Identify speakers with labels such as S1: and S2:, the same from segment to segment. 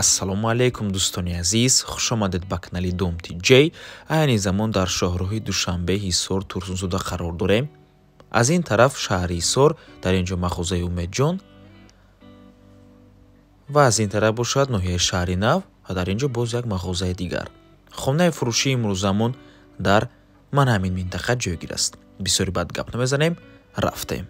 S1: ассалому алейкум дӯстони азиз, хушомадед ба канали Домти J. айни замон дар шоҳроҳи Душанбе Ҳисор Турсунзода қарор дорем. аз ин тараф шаҳри Ҳисор, дар инҷо махозаи Умедҷон ва аз ин тараф бошад ноҳияи шаҳри Нав ва дар инҷо боз як мағозаи дигар. хонаи фурӯшии имрӯзамон дар ман ҳамин минтақа ҷойгир аст. бисёри бад гап намезанем, рафтем.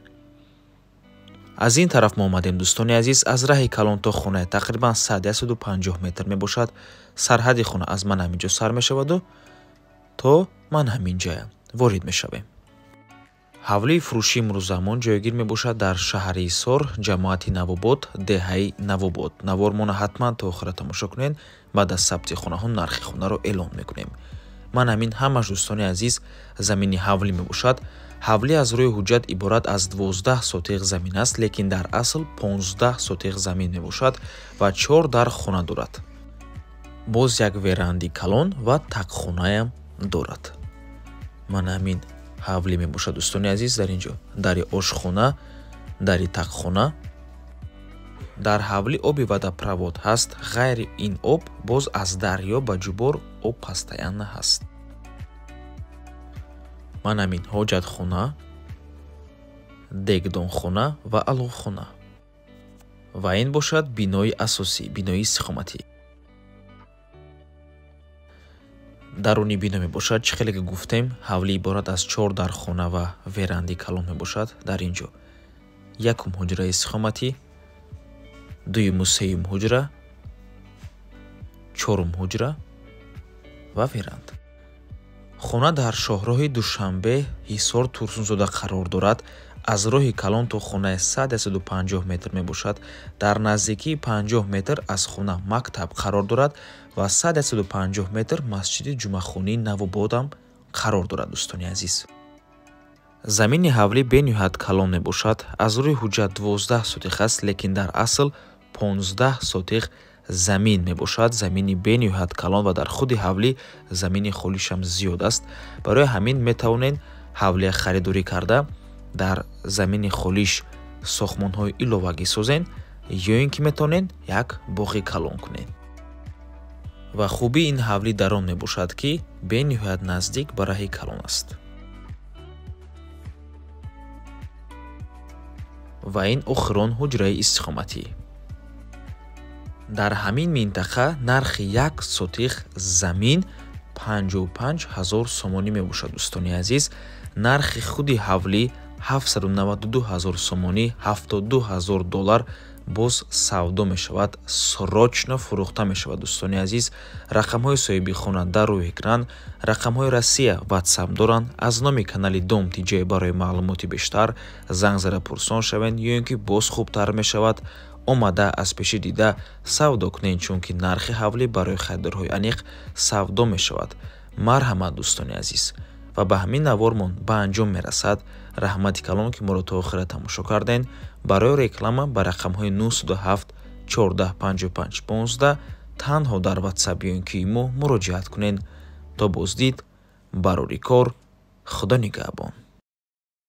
S1: аз ин тараф мо омадем дӯстони азиз, аз раҳи калон то хонаи тақрибан 150 метр мебошад. сарҳади хона аз ман ҳаминҷо сар мешаваду то ман ҳаминҷая ворид мешавем. ҳавлии фурӯшии имрӯзамон ҷойгир мебошад дар шаҳри Ҳисор, ҷамоати Навобод, деҳаи Навобод. Навормона ҳатман то охира тамошо кунед. баъд аз сабти хонаҳо нархи хонаро эълон мекунем. ман ҳамин ҳамаш дӯстони азиз замини ҳавлӣ мебошад. ҳавлӣ аз рӯи ҳуҷҷат иборат аз 12 сотиқ замин аст, лекин дар асл 15 сотиқ замин мебошад ва 4 дар хона дорад. боз як верандаи калон ва тақхонаам дорад. ман ҳамин ҳавлӣ мебошад дӯстони азиз. дар инҷо дари ошхона, дари тақхона. дар ҳавлӣ оби водопровод ҳаст. ғайри ин об боз аз дарё ба ҷубор об постоянно ҳаст. ман ҳамин ҳоҷатхона, дегдонхона ва аловхона. ва ин бошад бинои асосӣ, бинои истиқоматӣ. даруни бино мебошад. чӣ хеле ки гуфтем, ҳавлӣ иборат аз 4 дархона ва верандаи калон мебошад. дар инҷо якум ҳуҷраи истиқоматӣ, дуюму сеюм ҳуҷра, чорум ҳуҷра ва веранда. хона дар шоҳроҳи Душанбе Ҳисор Турсунзода қарор дорад. аз роҳи калон то хонаи 150 метр мебошад. дар наздикии 50 метр аз хона мактаб қарор дорад ва 150 метр масҷиди ҷумъахонии Навободам қарор дорад дӯстони азиз. замини ҳавлӣ бениҳоят калон мебошад. аз рӯи ҳуҷҷат 12 сотиқ аст, лекин дар асл 15 сотиқ замин мебошад. замини бениҳоят калон ва дар худи ҳавлӣ замини холишам зиёд аст. барои ҳамин метавонед ҳавлия харидорӣ карда дар замини холиш сохмонҳои иловагӣ созен ё ин ки метавонед як боғи калон кунед. ва хубии ин ҳавлӣ дар он мебошад ки бениҳоят наздик ба раҳи калон аст. ва ин охирон ҳуҷраи истиқоматӣ. дар ҳамин минтақа нархи як сотиқ замин 55 000 сомонӣ мебошад дӯстони азиз. нархи худи ҳавлӣ 792 000 сомонӣ, 72 000 доллар боз савдо мешавад, срочно фурӯхта мешавад дӯстони азиз. рақамҳои соҳиби хона дар рӯи экран, рақамҳои Россия WhatsApp доранд. аз номи канали Домти J барои маълумоти бештар занг зада пурсон шавед ё ин ки боз хубтар мешавад. омада аз пеши дида савдо кунед, чунки нархи ҳавлӣ барои харидорҳои аниқ савдо мешавад. марҳамат дӯстони азиз. ва ба ҳамин навормон ба анҷом мерасад. раҳмати калон ки моро то охира тамошо карден. барои реклама ба рақамҳои 907 14 55 15 танҳо дар WhatsApp ё ин ки имо муроҷиат кунед. то боздид барори кор. худо нигаҳбон.